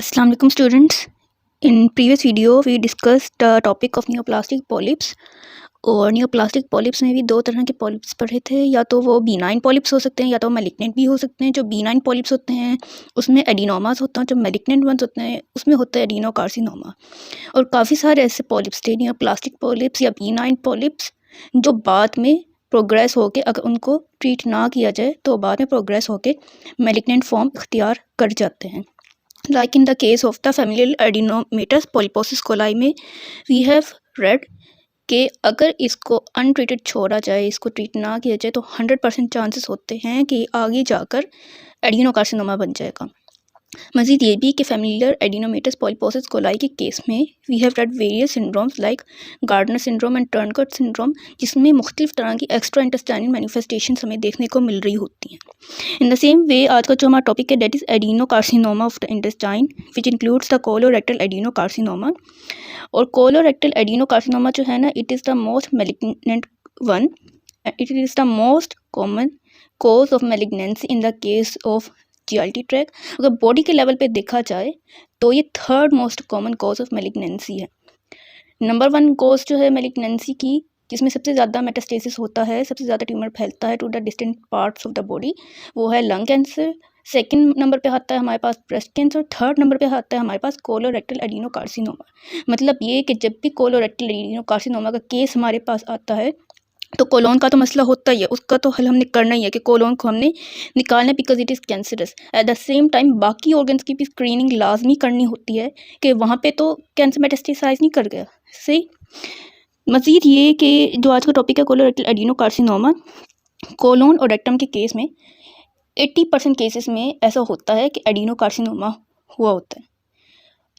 Assalamu alaikum students. In previous video we discussed the topic of neoplastic polyps और neoplastic polyps में भी दो तरह के polyps पढ़े थे। या तो वो benign polyps हो सकते हैं या तो malignant भी हो सकते हैं। जो benign polyps होते हैं उसमें adenomas होता है, जो malignant ones होते हैं उसमें होता है adenocarcinoma। और काफ़ी सारे ऐसे polyps थे, neoplastic polyps या benign polyps, जो बाद में प्रोग्रेस होके अगर उनको ट्रीट ना किया जाए तो बाद में प्रोग्रेस होके malignant फॉर्म इख्तियार कर जाते हैं। Like in the case of the familial adenomatous polyposis coli में we have read कि अगर इसको अनट्रीटेड छोड़ा जाए, इसको ट्रीट ना किया जाए तो 100% चांसेस होते हैं कि आगे जाकर एडिनोकार्सिनोमा बन जाएगा। मज़ीद ये भी कि फैमिलियर एडिनोमेटस पॉलीपोसिस कोलाई के केस में we have read various syndromes like Gardner syndrome and Turcot syndrome, जिसमें मुख्तलिफ तरह की एक्स्ट्रा इंटेस्टाइनल मैनिफेस्टेशंस हमें देखने को मिल रही होती हैं। इन द सेम वे आज का जो हमारा टॉपिक है that is adenocarcinoma of the intestine which includes the colorectal adenocarcinoma. और कोलोरेक्टल एडिनोकार्सिनोमा जो है ना, it is the most malignant one, it is the most common cause of malignancy in the case of GIT track. अगर body के level पे देखा जाए तो ये third most common cause of malignancy है। नंबर वन कॉज जो है मैलिग्नेंसी की, जिसमें सबसे ज़्यादा मेटास्टेसिस होता है, सबसे ज़्यादा ट्यूमर फैलता है to the distant parts of the body, वो है लंग कैंसर। सेकंड नंबर पे आता है हमारे पास ब्रेस्ट कैंसर। थर्ड नंबर पे आता है हमारे पास कोलोरेक्टल एडिनोकार्सिनोमा। मतलब ये कि जब भी कोलोरेक्टल एडिनोकार्सिनोमा का केस हमारे पास आता है तो कोलोन का तो मसला होता ही है, उसका तो हल हमने करना ही है कि कोलोन को हमने निकालना है because it is cancerous. At the same time बाकी ऑर्गन्स की भी स्क्रीनिंग लाजमी करनी होती है कि वहाँ पे तो कैंसर मेटास्टेसाइज नहीं कर गया। सही। मज़ीद ये कि जो आज का टॉपिक है कोलोरेक्टल एडिनोकार्सिनोमा, कोलोन और रेक्टम के केस में 80% केसेस में ऐसा होता है कि एडिनोकार्सिनोमा हुआ होता है।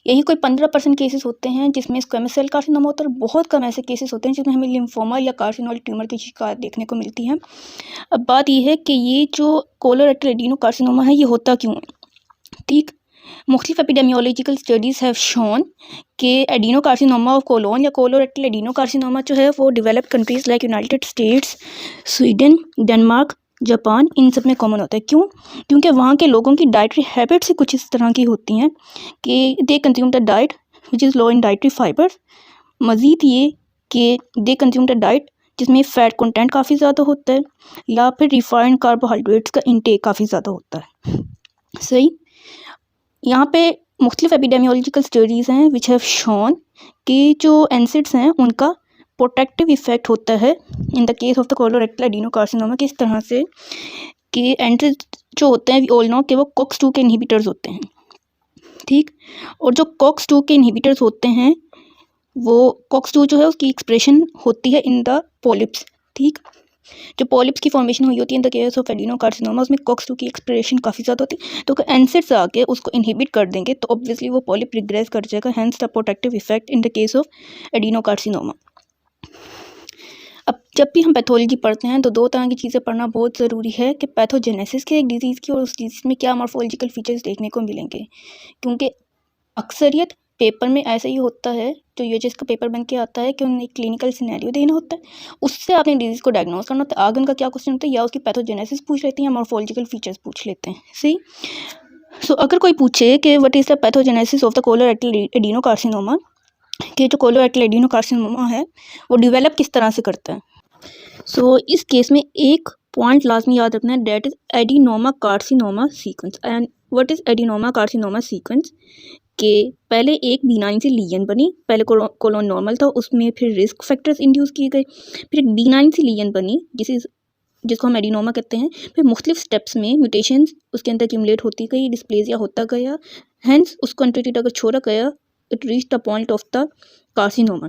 यही कोई 15% केसेस होते हैं जिसमें स्क्वेमस सेल कार्सिनोमा होता है। बहुत कम ऐसे केसेस होते हैं जिसमें हमें लिम्फोमा या कार्सिनोइड ट्यूमर की शिकायत देखने को मिलती है। अब बात यह है कि ये जो कोलोरेक्टल एडिनोकार्सिनोमा है ये होता क्यों है। ठीक, मुख्तलिफ एपिडेमियोलॉजिकल स्टडीज़ हैव शोन कि एडिनोकार्सिनोमा ऑफ कोलोन या कोलोरेक्टल एडिनोकार्सिनोमा जो है वो developed countries like United States, Sweden, Denmark, Japan, इन सब में कॉमन होता है। क्यों? क्योंकि वहाँ के लोगों की डाइटरी हैबिट्स ही कुछ इस तरह की होती हैं कि they consume the diet which is low in dietary fibres. मज़ीद ये कि दे कंज्यूम द डाइट जिसमें फ़ैट कंटेंट काफ़ी ज़्यादा होता है या फिर रिफाइंड कार्बोहाइड्रेट्स का इंटेक काफ़ी ज़्यादा होता है। सही। यहाँ पे मुख्तलिफ एपिडेमियोलॉजिकल स्टडीज़ हैं विच हैव शोन कि जो एनसिड्स हैं उनका प्रोटेक्टिव इफेक्ट होता है इन the case of the colorectal adenocarcinoma. किस तरह से कि एनसिड जो होते हैं वी ऑल नो कि वो COX-2 के इनहिबिटर्स होते हैं। ठीक, और जो COX-2 के इनहिबिटर्स होते हैं वो COX-2 जो है उसकी एक्सप्रेशन होती है इन द पॉलिप्स। ठीक, जो पॉलिप्स की फॉर्मेशन हुई होती है इन द केस ऑफ एडिनोकार्सिनोमा उसमें COX-2 की एक्सप्रेशन काफ़ी ज़्यादा होती है। तो अगर एनसिड्स आके उसको इनहिबिट कर देंगे तो ऑब्वियसली वो पॉलिप रिग्रेस कर जाएगा, hence the protective effect in the case of adenocarcinoma. अब जब भी हम पैथोलॉजी पढ़ते हैं तो दो तरह की चीज़ें पढ़ना बहुत ज़रूरी है कि पैथोजेनेसिस के एक डिज़ीज़ की और उस डिज़ीज़ में क्या मॉर्फोलॉजिकल फीचर्स देखने को मिलेंगे। क्योंकि अक्सरियत पेपर में ऐसा ही होता है, जो यूएचएस का पेपर बन के आता है कि उन्हें एक क्लिनिकल सिनेरियो देना होता है, उससे आपने डिजीज़ को डायग्नोज करना होता है। आगे उनका क्या क्वेश्चन होता है, या उसकी पैथोजेनेसिस पूछ लेते हैं या मॉर्फोलॉजिकल फीचर्स पूछ लेते हैं। सही। सो अगर कोई पूछे कि what is the pathogenesis of the colorectal adenocarcinoma, कि जो कोलोरेक्टल एडिनोकार्सिनोमा है वो डेवलप किस तरह से करता है, सो इस केस में एक पॉइंट लाजमी याद रखना है, that is adenoma carcinoma sequence. And what is adenoma carcinoma sequence, कि पहले एक बिनाइन सी लीजन बनी, पहले कोलोन नॉर्मल था, उसमें फिर रिस्क फैक्टर्स इंड्यूस किए गए, फिर एक बिनाइन सी लीजन बनी जिसको हम एडिनोमा कहते हैं। फिर मुख्तलिफ स्टेप्स में म्यूटेशंस उसके अंदर एक्यूमुलेट होती गई, डिस्प्लेजिया होता गया, हैंस उसको अनट्रीटेड अगर छोड़ा गया it reach the point of the carcinoma.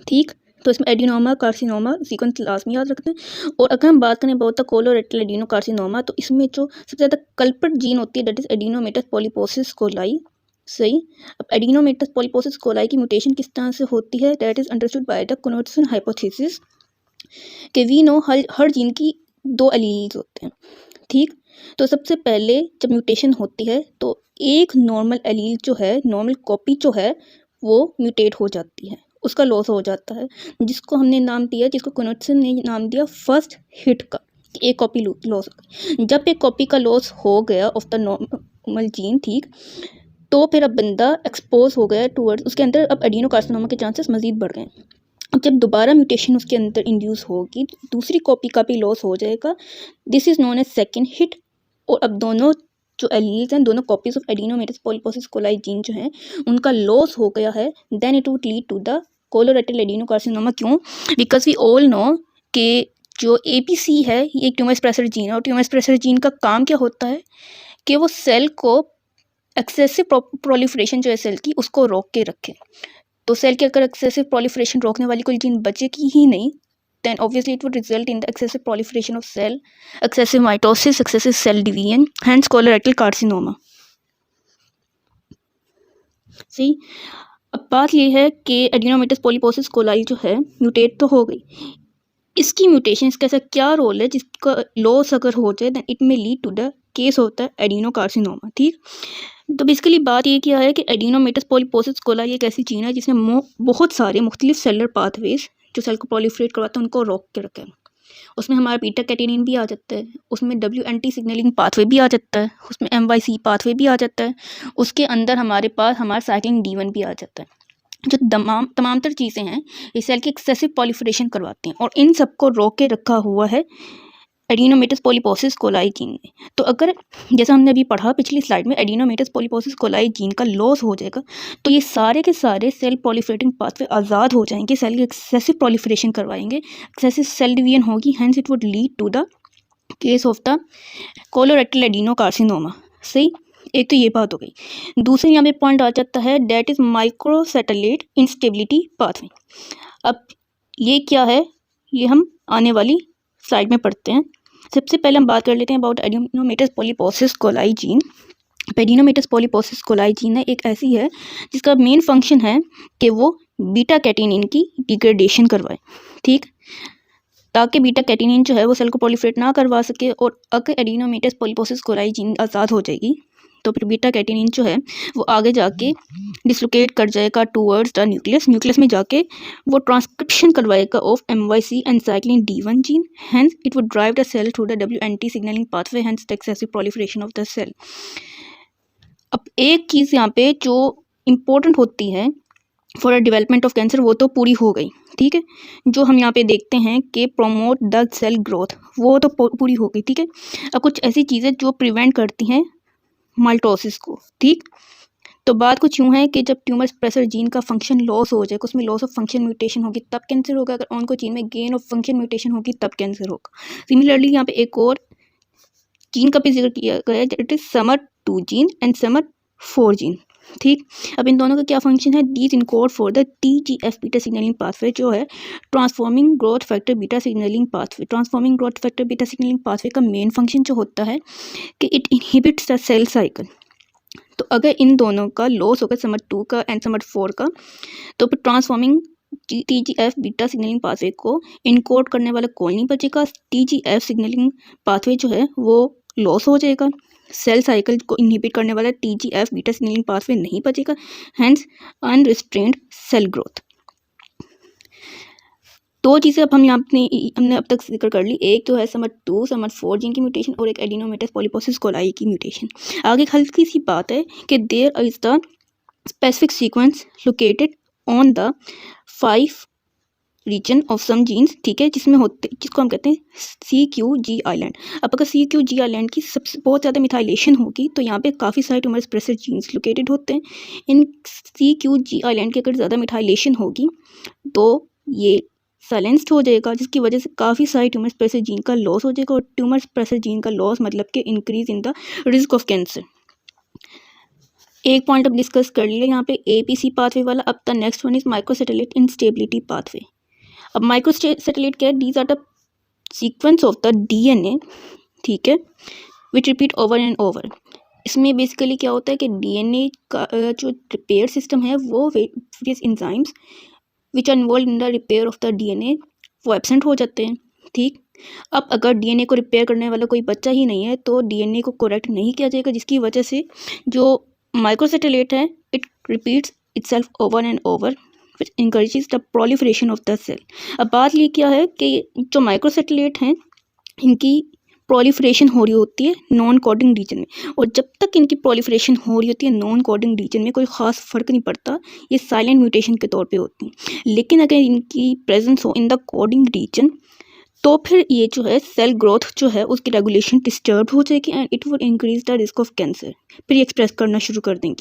ठीक, तो इसमें एडिनोमा कार्सिनोमा सीक्वेंस लाजमी याद रखते हैं। और अगर हम बात करें अबाउट द कोलोरेक्टल एडिनोकार्सिनोमा तो इसमें जो सबसे ज़्यादा कल्प्रिट जीन होती है दैट इज़ एडिनोमेटस पॉलीपोसिस कोलाई। सही। अब एडिनोमेटस पॉलीपोसिस कोलाई की म्यूटेशन किस तरह से होती है, that is understood by the conversion hypothesis कि वी नो हर जीन की दो एलील्स होते हैं। ठीक, तो सबसे पहले जब म्यूटेशन होती है तो एक नॉर्मल एलील जो है, नॉर्मल कॉपी जो है वो म्यूटेट हो जाती है, उसका लॉस हो जाता है, जिसको हमने नाम दिया, जिसको कन्वर्जन ने नाम दिया फर्स्ट हिट का। एक कॉपी लॉस, जब एक कॉपी का लॉस हो गया ऑफ द नॉर्मल जीन, ठीक, तो फिर अब बंदा एक्सपोज हो गया टूवर्ड्स, उसके अंदर अब एडिनोकार्सिनोमा के चांसेस मज़ीद बढ़ गए। अब जब दोबारा म्यूटेशन उसके अंदर इंड्यूस होगी, दूसरी कॉपी का भी लॉस हो जाएगा। This is known as second hit. और अब दोनों जो एलील्स हैं, दोनों copies of adenomatous polyposis coli gene जो हैं, उनका लॉस हो गया है, then it would lead to the colorectal adenocarcinoma. क्यों? बिकॉज वी ऑल नो कि जो APC है ये एक ट्यूमर सप्रेसर जीन है, और ट्यूमर सप्रेसर जीन का काम क्या होता है कि वो सेल को एक्सेसिव प्रोलिफरेशन जो है सेल की, उसको रोक के रखे। तो सेल की अगर एक्सेसिव प्रोलिफरेशन रोकने वाली कोई जीन बचेगी ही नहीं, then obviously it would result in the excessive proliferation of cell, excessive mitosis, excessive cell division, hence colorectal carcinoma. See, अब बात ये है कि एडिनोमेटस पॉलीपोसिस कोलाई जो है म्यूटेट तो हो गई, इसकी म्यूटेशन इसका ऐसा क्या रोल है जिसका लॉस अगर हो जाए then it may lead to the case होता है एडिनोकार्सिनोमा। ठीक, तो बेसिकली बात ये क्या है कि एडिनोमेटस पॉलीपोसिस कोलाई एक ऐसी जीन है जिसमें बहुत सारे मुख्तलिफ सेलर पाथवेज जो सेल को प्रोलिफरेट करवाते हैं उनको रोक के रखें। उसमें हमारा बीटा कैटेनिन भी आ जाता है, उसमें WNT सिग्नलिंग पाथवे भी आ जाता है, उसमें MYC पाथवे भी आ जाता है, उसके अंदर हमारे पास हमारा साइक्लिन D1 भी आ जाता है। जो तमाम तर चीज़ें हैं ये सेल की एक्सेसिव प्रोलिफरेशन करवाती हैं, और इन सबको रोक के रखा हुआ है एडिनोमेटस पॉलीपोसिस कोलाई जीन ने। तो अगर जैसा हमने अभी पढ़ा पिछली स्लाइड में, एडिनोमेटस पॉलीपोसिस कोलाई जीन का लॉस हो जाएगा तो ये सारे के सारे सेल प्रोलिफरेटिंग पाथवे आज़ाद हो जाएंगे, सेल की एक्सेसिव प्रोलिफरेशन करवाएंगे, एक्सेसिव सेल डिवीजन होगी, hence it would lead to the case of the colorectal adenocarcinoma. सही, एक तो ये बात हो गई। दूसरी यहाँ पे पॉइंट आ जाता है, that is microsatellite instability pathway. अब ये क्या है, ये हम आने वाली स्लाइड में पढ़ते हैं। सबसे पहले हम बात कर लेते हैं about adenomatous polyposis coli gene. Adenomatous polyposis coli gene एक ऐसी है जिसका मेन फंक्शन है कि वो बीटा कैटेनिन की डिग्रेडेशन करवाए। ठीक, ताकि बीटा कैटेनिन जो है वो सेल को प्रोलिफरेट ना करवा सके, और अगर एडिनोमेटस पॉलीपोसिस कोलाई जीन आज़ाद हो जाएगी तो फिर बीटा कैटेनिन जो है वो आगे जाके डिसलोकेट कर जाएगा टूवर्ड्स द न्यूक्लियस। न्यूक्लियस में जाके वो ट्रांसक्रिप्शन करवाएगा of MYC and cyclin D1 gene, hence it would drive the cell through the WNT signalling pathway, hence the excessive proliferation of the cell. अब एक चीज़ यहाँ पे जो इम्पोर्टेंट होती है for a development of cancer वो तो पूरी हो गई। ठीक है, जो हम यहाँ पे देखते हैं कि प्रोमोट द सेल ग्रोथ वो तो पूरी हो गई। ठीक है, अब कुछ ऐसी चीज़ें जो प्रिवेंट करती हैं माइटोसिस को। ठीक, तो बात कुछ यूँ है कि जब ट्यूमर सप्रेसर जीन का फंक्शन लॉस हो जाएगा, उसमें लॉस ऑफ फंक्शन म्यूटेशन होगी तब कैंसर होगा, अगर ऑनको जीन में गेन ऑफ फंक्शन म्यूटेशन होगी तब कैंसर होगा। सिमिलरली यहाँ पे एक और जीन का भी जिक्र किया गया है, it is SMART2 gene and SMART4 gene. ठीक, अब इन दोनों का क्या फंक्शन है, these encode for the TGF beta signalling pathway जो है transforming growth factor beta signalling pathway. Transforming growth factor beta signalling pathway का मेन फंक्शन जो होता है कि it inhibits the cell cycle. तो अगर इन दोनों का लॉस होगा, SMART2 का एंड SMART4 का, तो फिर transforming TGF beta signalling pathway को इनकोड करने वाला कोई नहीं बचेगा। TGF सिग्नलिंग पाथवे जो है वो लॉस हो जाएगा, सेल साइकिल को इनहिबिट करने वाला TGF बीटा सिग्नलिंग पाथवे नहीं बचेगा, हेंस अनरिस्ट्रेन्ड सेल ग्रोथ। दो चीज़ें अब हमने अब तक जिक्र कर ली, एक तो है SMART2 SMART4 जीन की म्यूटेशन और एक एडिनोमेटस पॉलीपोसिस कोलाई की म्यूटेशन। आगे हल्की सी बात है कि there is the specific sequence located on the 5 region of some genes. ठीक है, जिसको हम कहते हैं CQG आइलैंड। अब अगर CQG आइलैंड की सबसे बहुत ज़्यादा मिथाइलेशन होगी तो यहाँ पे काफ़ी सारे ट्यूमर सप्रेसर जीन्स लोकेटेड होते हैं। इन CQG आइलैंड की अगर ज़्यादा मिथाइलेशन होगी तो ये साइलेंस्ड हो जाएगा, जिसकी वजह से काफ़ी सारे ट्यूमर सप्रेसर जीन का लॉस हो जाएगा, और ट्यूमर सप्रेसर जीन का लॉस मतलब कि increase in the risk of cancer. एक पॉइंट अब डिस्कस कर लिया यहाँ पे APC पाथवे वाला। अब the next one is microsatellite instability pathway. अब माइक्रोसैटेलाइट क्या है, these are the sequence of the DNA, ठीक है, which repeat over and over. इसमें बेसिकली क्या होता है कि DNA का जो रिपेयर सिस्टम है वो various enzymes which are involve in the repair of the DNA वो एब्सेंट हो जाते हैं। ठीक, अब अगर DNA को रिपेयर करने वाला कोई बच्चा ही नहीं है तो DNA को करेक्ट नहीं किया जाएगा, जिसकी वजह से जो माइक्रोसैटेलाइट है it repeats itself over and over which encourages the proliferation of the cell. अब बात ये क्या है कि जो माइक्रोसैटेलाइट हैं इनकी प्रोलिफरेशन हो रही होती है नॉन कोडिंग रीजन में, और जब तक इनकी प्रोलिफरेशन हो रही होती है नॉन कोडिंग रीजन में कोई ख़ास फ़र्क नहीं पड़ता, ये साइलेंट म्यूटेशन के तौर पे होती हैं। लेकिन अगर इनकी प्रेजेंस हो इन द कोडिंग रीजन तो फिर ये जो है सेल ग्रोथ जो है उसकी रेगुलेशन डिस्टर्ब हो जाएगी and it would increase the risk of cancer, फिर ये एक्सप्रेस करना शुरू कर देंगी।